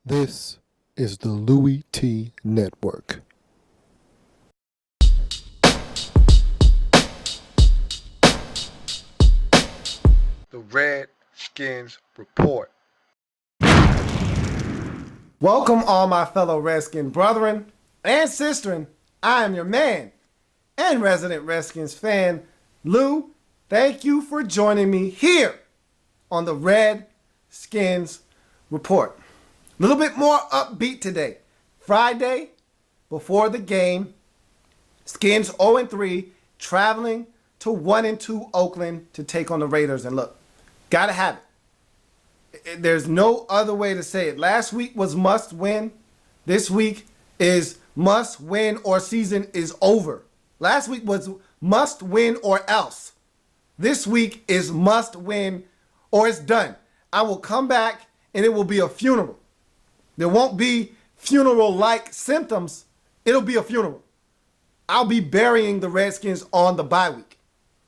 This is the Louis T. Network. The Redskins Report. Welcome all my fellow Redskin brethren and sisterin. I am your man and resident Redskins fan, Lou. Thank you for joining me here on the Redskins Report. A little bit more upbeat today. Friday, before the game, Skins 0-3, traveling to 1-2 Oakland to take on the Raiders. And look, gotta have it. There's no other way to say it. Last week was must win. This week is must win or season is over. Last week was must win or else. This week is must win or it's done. I will come back and it will be a funeral. There won't be funeral-like symptoms. It'll be a funeral. I'll be burying the Redskins on the bye week.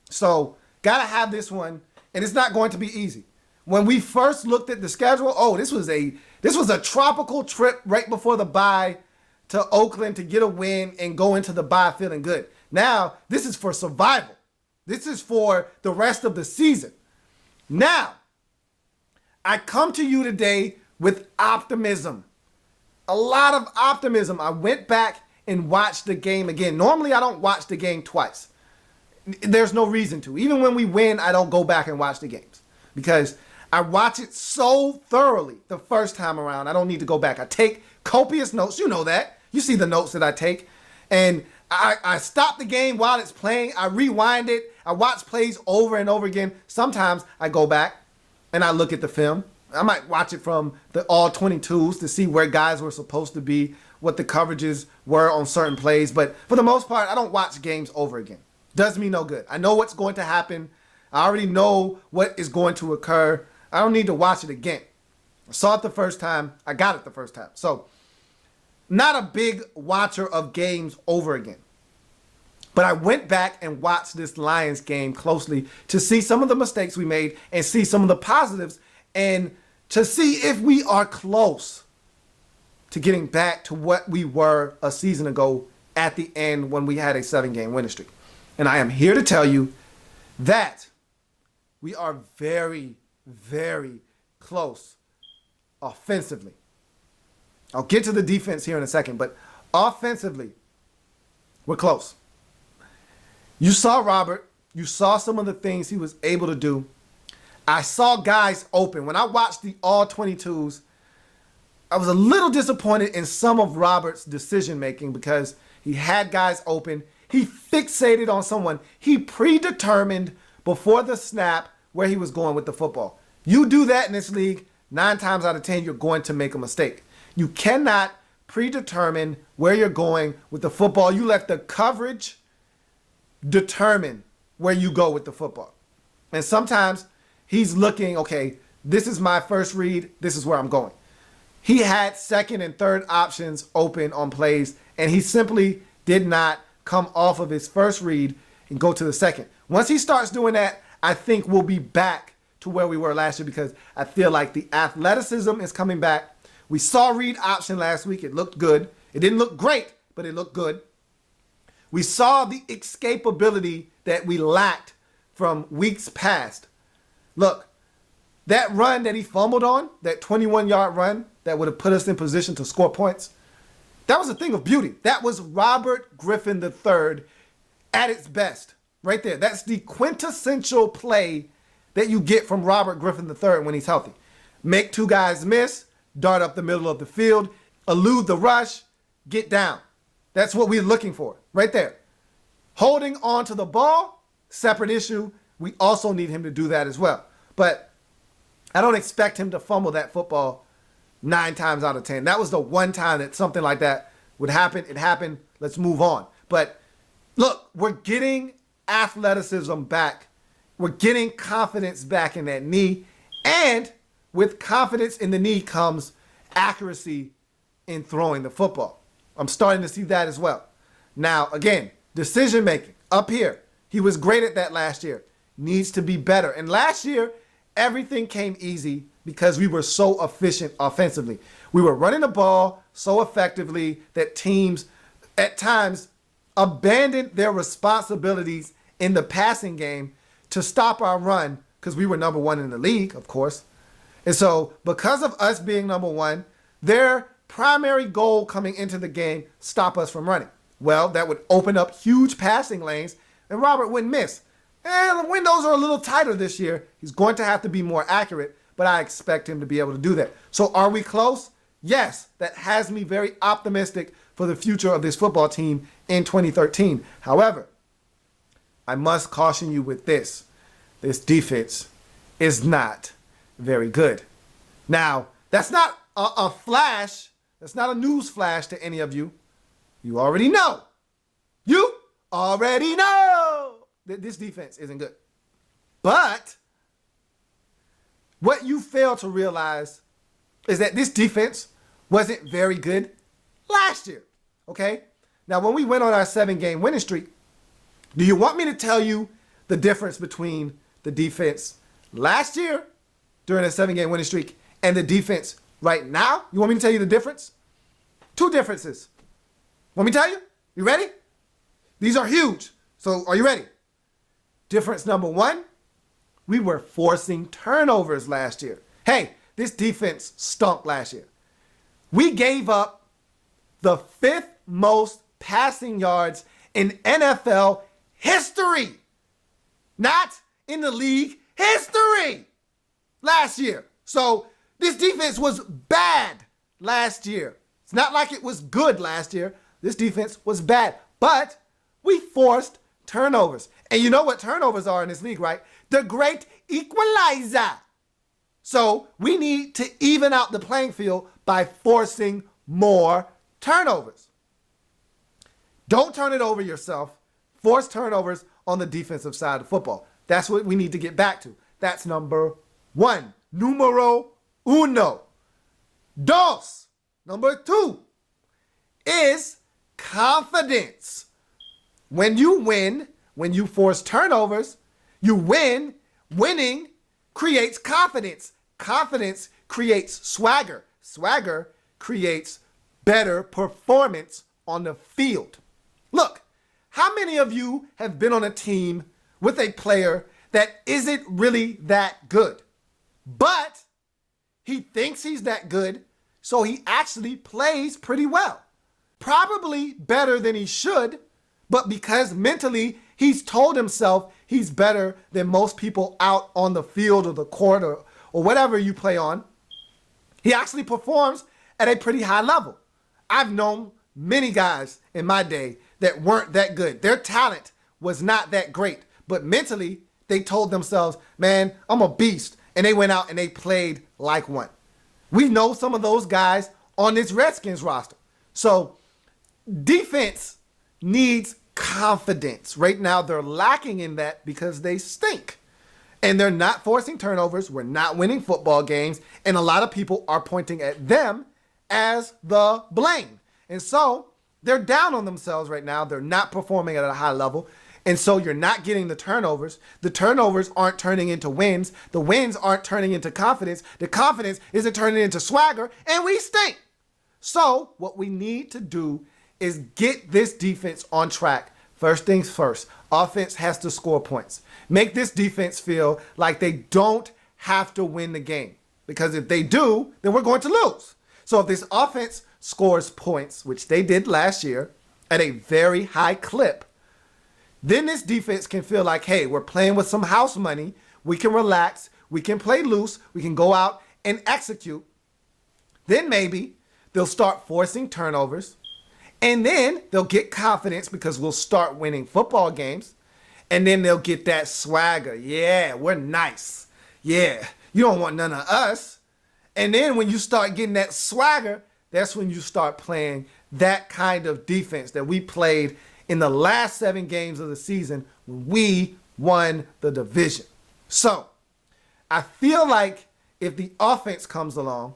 So, gotta have this one, and it's not going to be easy. When we first looked at the schedule, this was a tropical trip right before the bye to Oakland to get a win and go into the bye feeling good. Now, this is for survival. This is for the rest of the season. Now, I come to you today with optimism. A lot of optimism. I went back and watched the game again. Normally, I don't watch the game twice. There's no reason to. Even when we win, I don't go back and watch the games because I watch it so thoroughly the first time around. I don't need to go back. I take copious notes. You know that. You see the notes that I take. And I stop the game while it's playing. I rewind it. I watch plays over and over again. Sometimes I go back and I look at the film. I might watch it from the all 22s to see where guys were supposed to be, what the coverages were on certain plays. But for the most part, I don't watch games over again. Does me no good. I know what's going to happen. I already know what is going to occur. I don't need to watch it again. I saw it the first time. I got it the first time. So, not a big watcher of games over again. But I went back and watched this Lions game closely to see some of the mistakes we made and see some of the positives and to see if we are close to getting back to what we were a season ago at the end when we had a 7-game winning streak. And I am here to tell you that we are very, very close offensively. I'll get to the defense here in a second, but offensively, we're close. You saw Robert. You saw some of the things he was able to do. I saw guys open. When I watched the all 22s, I was a little disappointed in some of Robert's decision-making because he had guys open. He fixated on someone. He predetermined before the snap where he was going with the football. You do that in this league, 9 times out of 10, you're going to make a mistake. You cannot predetermine where you're going with the football. You let the coverage determine where you go with the football. And sometimes he's looking, okay, this is my first read. This is where I'm going. He had second and third options open on plays, and he simply did not come off of his first read and go to the second. Once he starts doing that, I think we'll be back to where we were last year because I feel like the athleticism is coming back. We saw read option last week. It looked good. It didn't look great, but it looked good. We saw the escapability that we lacked from weeks past. Look, that run that he fumbled on, that 21-yard run that would have put us in position to score points, that was a thing of beauty. That was Robert Griffin III at its best right there. That's the quintessential play that you get from Robert Griffin III when he's healthy. Make 2 guys miss, dart up the middle of the field, elude the rush, get down. That's what we're looking for right there. Holding on to the ball, separate issue. We also need him to do that as well. But I don't expect him to fumble that football 9 times out of 10. That was the one time that something like that would happen. It happened. Let's move on. But look, we're getting athleticism back. We're getting confidence back in that knee. And with confidence in the knee comes accuracy in throwing the football. I'm starting to see that as well. Now, again, decision making up here. He was great at that last year. Needs to be better. And last year, everything came easy because we were so efficient offensively. We were running the ball so effectively that teams at times abandoned their responsibilities in the passing game to stop our run because we were number one in the league, of course. And so because of us being number one, their primary goal coming into the game, stop us from running. Well, that would open up huge passing lanes and Robert wouldn't miss. And the windows are a little tighter this year. He's going to have to be more accurate, but I expect him to be able to do that. So are we close? Yes, that has me very optimistic for the future of this football team in 2013. However, I must caution you with this. This defense is not very good. Now, that's not a flash. That's not a news flash to any of you. You already know. You already know that this defense isn't good. But what you fail to realize is that this defense wasn't very good last year, okay? Now, when we went on our 7-game winning streak, do you want me to tell you the difference between the defense last year during a 7-game winning streak and the defense right now? You want me to tell you the difference? 2 differences. Want me to tell you? You ready? These are huge. So are you ready? Difference number 1, we were forcing turnovers last year. Hey, this defense stunk last year. We gave up the 5th most passing yards in NFL history. Not in the league history last year. So this defense was bad last year. It's not like it was good last year. This defense was bad, but we forced turnovers. And you know what turnovers are in this league, right? The great equalizer. So we need to even out the playing field by forcing more turnovers. Don't turn it over yourself. Force turnovers on the defensive side of football. That's what we need to get back to. That's number 1. Numero uno. Dos. Number 2 is confidence. When you win, when you force turnovers, you win. Winning creates confidence. Confidence creates swagger. Swagger creates better performance on the field. Look, how many of you have been on a team with a player that isn't really that good, but he thinks he's that good, so he actually plays pretty well? Probably better than he should, but because mentally he's told himself he's better than most people out on the field or the court or whatever you play on, he actually performs at a pretty high level. I've known many guys in my day that weren't that good. Their talent was not that great, but mentally they told themselves, man, I'm a beast. And they went out and they played like one. We know some of those guys on this Redskins roster. So defense needs confidence. Right now they're lacking in that because they stink. And they're not forcing turnovers. We're not winning football games. And a lot of people are pointing at them as the blame. And so they're down on themselves right now. They're not performing at a high level. And so you're not getting the turnovers. The turnovers aren't turning into wins. The wins aren't turning into confidence. The confidence isn't turning into swagger. And we stink. So what we need to do is get this defense on track. First things first, offense has to score points. Make this defense feel like they don't have to win the game. Because if they do, then we're going to lose. So if this offense scores points, which they did last year at a very high clip, then this defense can feel like, hey, we're playing with some house money. We can relax. We can play loose. We can go out and execute. Then maybe they'll start forcing turnovers. And then they'll get confidence because we'll start winning football games. And then they'll get that swagger. Yeah, we're nice. Yeah, you don't want none of us. And then when you start getting that swagger, that's when you start playing that kind of defense that we played in the last 7 games of the season when we won the division. So I feel like if the offense comes along,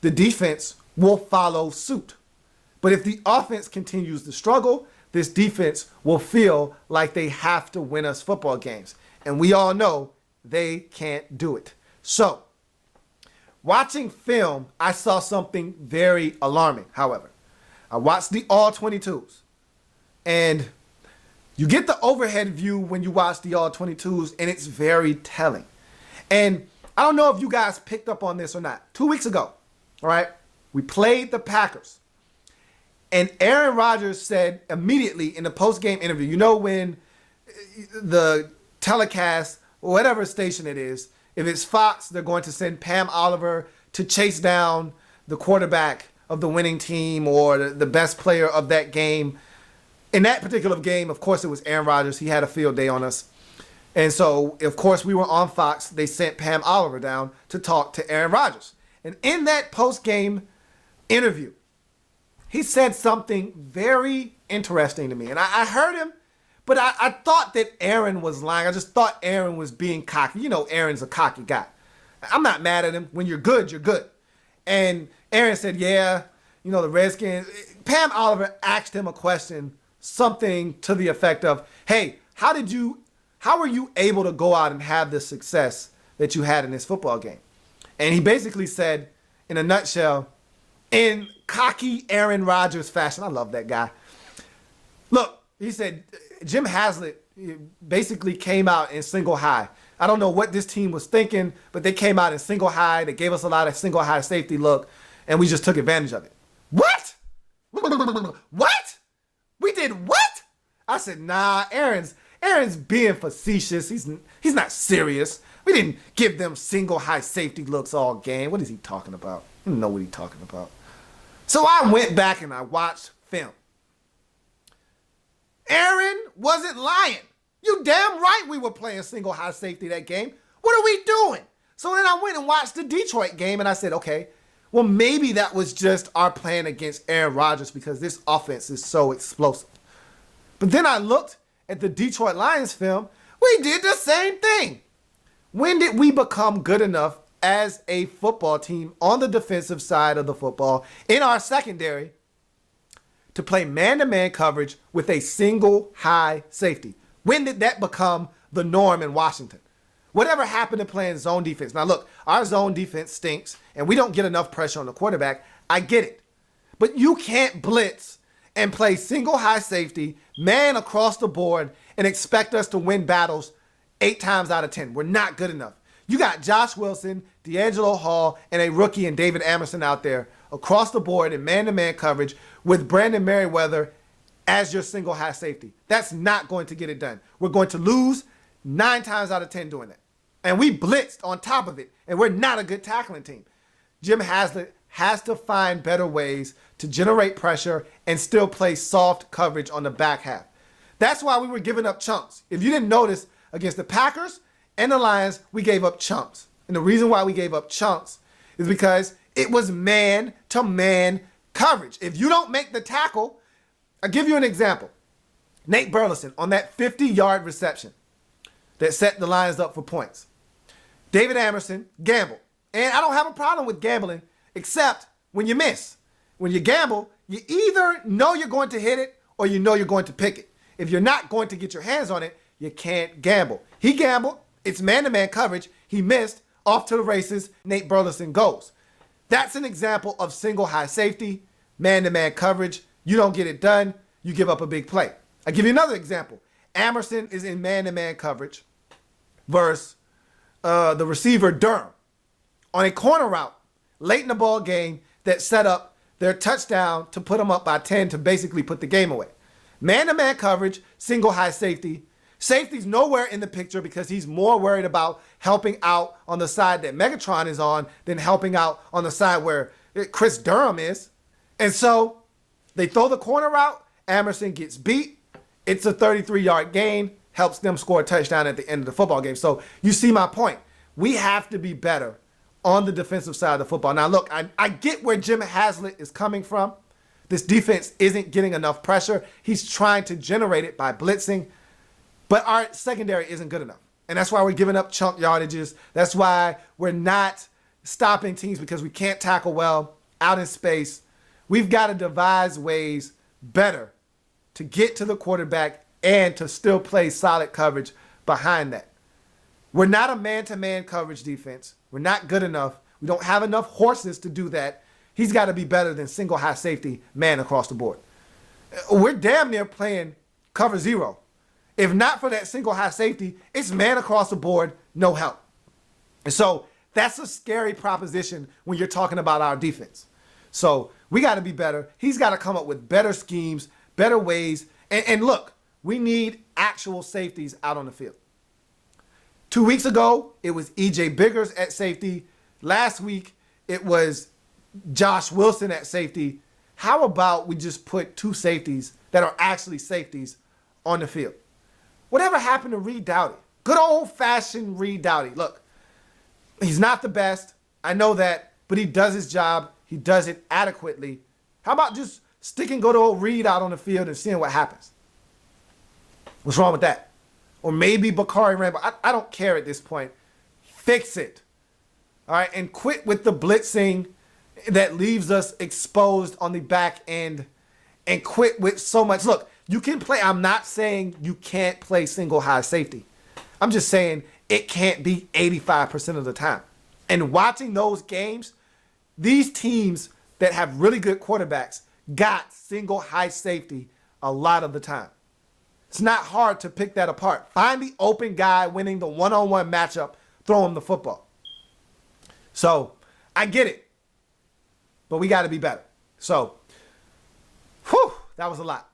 the defense will follow suit. But if the offense continues to struggle, this defense will feel like they have to win us football games. And we all know they can't do it. So Watching film, I saw something very alarming, however. I watched the all 22s. And you get the overhead view when you watch the all 22s, and it's very telling. And I don't know if you guys picked up on this or not. 2 weeks ago, all right, we played the Packers. And Aaron Rodgers said immediately in the post-game interview, you know when the telecast, or whatever station it is, if it's Fox, they're going to send Pam Oliver to chase down the quarterback of the winning team or the best player of that game. In that particular game, of course, it was Aaron Rodgers. He had a field day on us. And so, of course, we were on Fox. They sent Pam Oliver down to talk to Aaron Rodgers. And in that post-game interview, he said something very interesting to me. And I heard him, but I thought that Aaron was lying. I just thought Aaron was being cocky. You know, Aaron's a cocky guy. I'm not mad at him. When you're good, you're good. And Aaron said, yeah, you know, the Redskins. Pam Oliver asked him a question, something to the effect of, hey, how were you able to go out and have the success that you had in this football game? And he basically said, in a nutshell, in cocky Aaron Rodgers fashion, I love that guy. Look, he said, Jim Haslett basically came out in single high. I don't know what this team was thinking, but they came out in single high. They gave us a lot of single high safety look, and we just took advantage of it. What? What? We did what? I said, nah, Aaron's being facetious. He's not serious. We didn't give them single high safety looks all game. What is he talking about? I don't know what he's talking about. So I went back and I watched film. Aaron wasn't lying. You damn right we were playing single high safety that game. What are we doing? So then I went and watched the Detroit game and I said, okay, well, maybe that was just our plan against Aaron Rodgers because this offense is so explosive. But then I looked at the Detroit Lions film. We did the same thing. When did we become good enough as a football team on the defensive side of the football in our secondary to play man-to-man coverage with a single high safety? When did that become the norm in Washington? Whatever happened to playing zone defense? Now look, our zone defense stinks and we don't get enough pressure on the quarterback. I get it. But you can't blitz and play single high safety, man across the board, and expect us to win battles 8 times out of 10. We're not good enough. You got Josh Wilson, D'Angelo Hall, and a rookie in David Amerson out there across the board in man-to-man coverage with Brandon Merriweather as your single high safety. That's not going to get it done. We're going to lose 9 times out of 10 doing that. And we blitzed on top of it, and we're not a good tackling team. Jim Haslett has to find better ways to generate pressure and still play soft coverage on the back half. That's why we were giving up chunks. If you didn't notice, against the Packers and the Lions, we gave up chunks. And the reason why we gave up chunks is because it was man-to-man coverage. If you don't make the tackle, I'll give you an example. Nate Burleson on that 50-yard reception that set the Lions up for points. David Amerson gambled. And I don't have a problem with gambling, except when you miss. When you gamble, you either know you're going to hit it or you know you're going to pick it. If you're not going to get your hands on it, you can't gamble. He gambled. It's man-to-man coverage. He missed. Off to the races. Nate Burleson goes. That's an example of single high safety, man-to-man coverage. You don't get it done. You give up a big play. I'll give you another example. Amerson is in man-to-man coverage versus the receiver Durham on a corner route late in the ball game that set up their touchdown to put them up by 10 to basically put the game away. Man-to-man coverage, single high safety. Safety's nowhere in the picture because he's more worried about helping out on the side that Megatron is on than helping out on the side where Chris Durham is. And so they throw the corner route. Amerson gets beat. It's a 33-yard gain. Helps them score a touchdown at the end of the football game. So you see my point. We have to be better on the defensive side of the football. Now, look, I get where Jim Haslett is coming from. This defense isn't getting enough pressure. He's trying to generate it by blitzing. But our secondary isn't good enough. And that's why we're giving up chunk yardages. That's why we're not stopping teams because we can't tackle well out in space. We've got to devise ways better to get to the quarterback and to still play solid coverage behind that. We're not a man-to-man coverage defense. We're not good enough. We don't have enough horses to do that. He's got to be better than single high safety man across the board. We're damn near playing cover zero. If not for that single high safety, it's man across the board, no help. And so that's a scary proposition when you're talking about our defense. So we got to be better. He's got to come up with better schemes, better ways. And look, we need actual safeties out on the field. 2 weeks ago, it was E.J. Biggers at safety. Last week, it was Josh Wilson at safety. How about we just put two safeties that are actually safeties on the field? Whatever happened to Reed Doughty? Good old-fashioned Reed Doughty. Look, he's not the best. I know that, but he does his job. He does it adequately. How about just sticking good old Reed out on the field and seeing what happens? What's wrong with that? Or maybe Bakari Rambo. I don't care at this point. Fix it. All right, and quit with the blitzing that leaves us exposed on the back end, and quit with so much. Look, you can play. I'm not saying you can't play single high safety. I'm just saying it can't be 85% of the time. And watching those games, these teams that have really good quarterbacks got single high safety a lot of the time. It's not hard to pick that apart. Find the open guy winning the one-on-one matchup, throw him the football. So I get it, but we got to be better. So, that was a lot.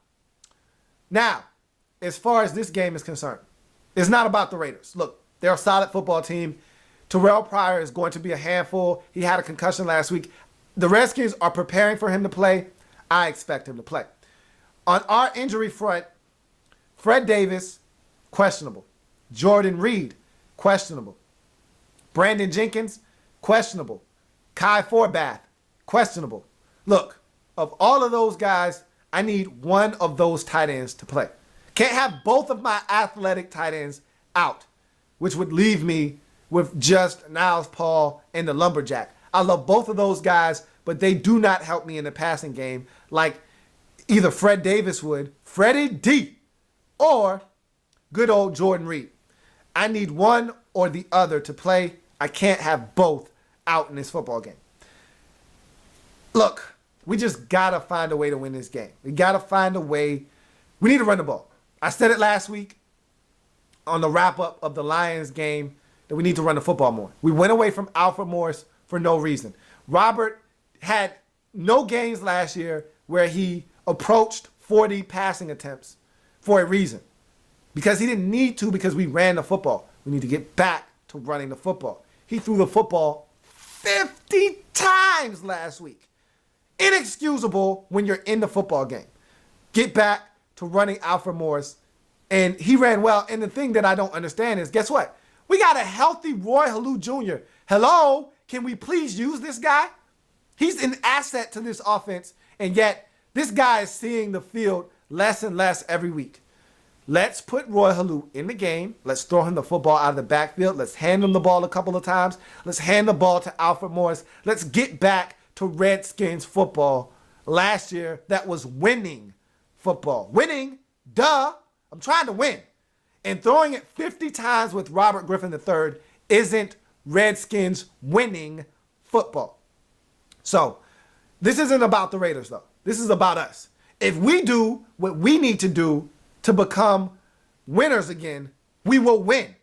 Now, as far as this game is concerned, it's not about the Raiders. Look, they're a solid football team. Terrell Pryor is going to be a handful. He had a concussion last week. The Redskins are preparing for him to play. I expect him to play. On our injury front, Fred Davis, questionable. Jordan Reed, questionable. Brandon Jenkins, questionable. Kai Forbath, questionable. Look, of all of those guys, I need one of those tight ends to play. Can't have both of my athletic tight ends out, which would leave me with just Niles Paul and the Lumberjack. I love both of those guys, but they do not help me in the passing game like either Fred Davis would, Freddie D, or good old Jordan Reed. I need one or the other to play. I can't have both out in this football game. Look, we just got to find a way to win this game. We got to find a way. We need to run the ball. I said it last week on the wrap-up of the Lions game that we need to run the football more. We went away from Alfred Morris for no reason. Robert had no games last year where he approached 40 passing attempts for a reason. Because he didn't need to, because we ran the football. We need to get back to running the football. He threw the football 50 times last week. Inexcusable when you're in the football game. Get back to running Alfred Morris. And he ran well. And the thing that I don't understand is, guess what? We got a healthy Roy Halou Jr. Hello? Can we please use this guy? He's an asset to this offense. And yet, this guy is seeing the field less and less every week. Let's put Roy Halou in the game. Let's throw him the football out of the backfield. Let's hand him the ball a couple of times. Let's hand the ball to Alfred Morris. Let's get back to Redskins football last year that was winning football. Winning, duh. I'm trying to win. And throwing it 50 times with Robert Griffin III isn't Redskins winning football. So this isn't about the Raiders, though. This is about us. If we do what we need to do to become winners again, we will win.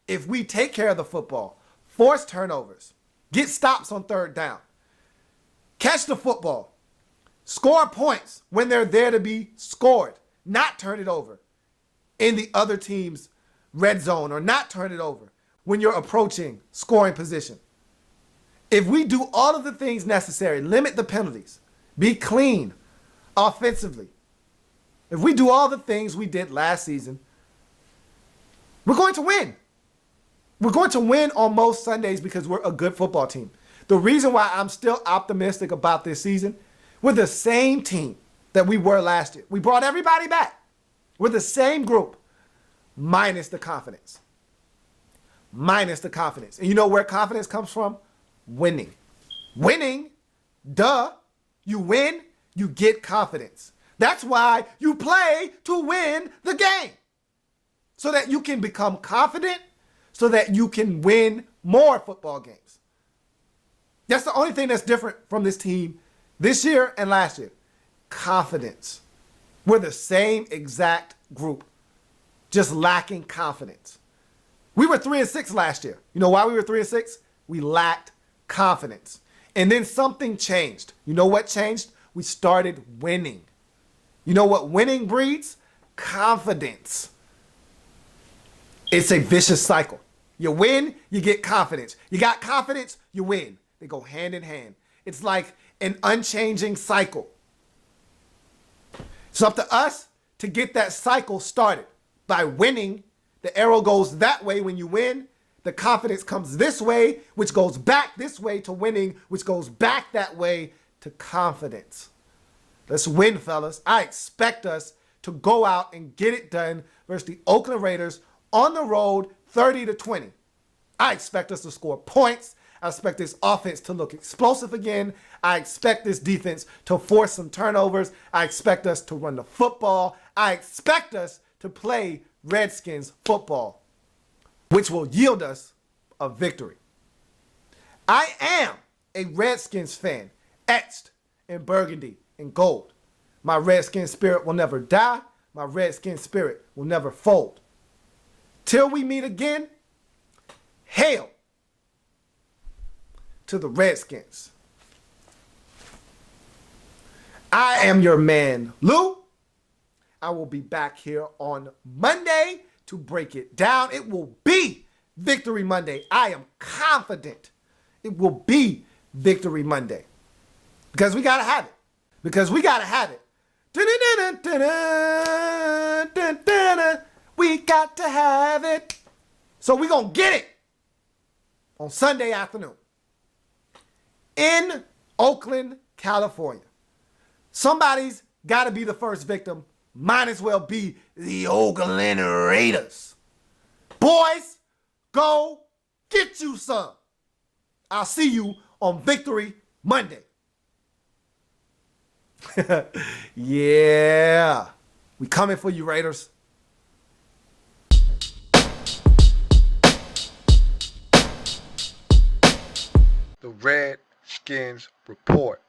If we take care of the football, force turnovers, get stops on third down, catch the football, score points when they're there to be scored, not turn it over in the other team's red zone, or not turn it over when you're approaching scoring position. If we do all of the things necessary, limit the penalties, be clean offensively, if we do all the things we did last season, we're going to win. We're going to win on most Sundays because we're a good football team. The reason why I'm still optimistic about this season, we're the same team that we were last year. We brought everybody back. We're the same group, minus the confidence. Minus the confidence. And you know where confidence comes from? Winning. Winning, duh. You win, you get confidence. That's why you play to win the game. So that you can become confident, so that you can win more football games. That's the only thing that's different from this team this year and last year. Confidence. We're the same exact group, just lacking confidence. We were 3-6 last year. You know why we were 3-6? We lacked confidence. And then something changed. You know what changed? We started winning. You know what winning breeds? Confidence. It's a vicious cycle. You win, you get confidence. You got confidence, you win. They go hand in hand. It's like an unchanging cycle. It's up to us to get that cycle started. By winning, the arrow goes that way when you win. The confidence comes this way, which goes back this way to winning, which goes back that way to confidence. Let's win, fellas. I expect us to go out and get it done versus the Oakland Raiders on the road 30-20. I expect us to score points. I expect this offense to look explosive again. I expect this defense to force some turnovers. I expect us to run the football. I expect us to play Redskins football, which will yield us a victory. I am a Redskins fan, etched in burgundy and gold. My Redskin spirit will never die. My Redskin spirit will never fold. Till we meet again, hail to the Redskins. I am your man, Lou. I will be back here on Monday to break it down. It will be Victory Monday. I am confident it will be Victory Monday. Because we got to have it. Because we got to have it. We got to have it. So we're going to get it on Sunday afternoon in Oakland, California. Somebody's got to be the first victim. Might as well be the Oakland Raiders. Boys, go get you some. I'll see you on Victory Monday. Yeah. We coming for you, Raiders. The Redskins Report.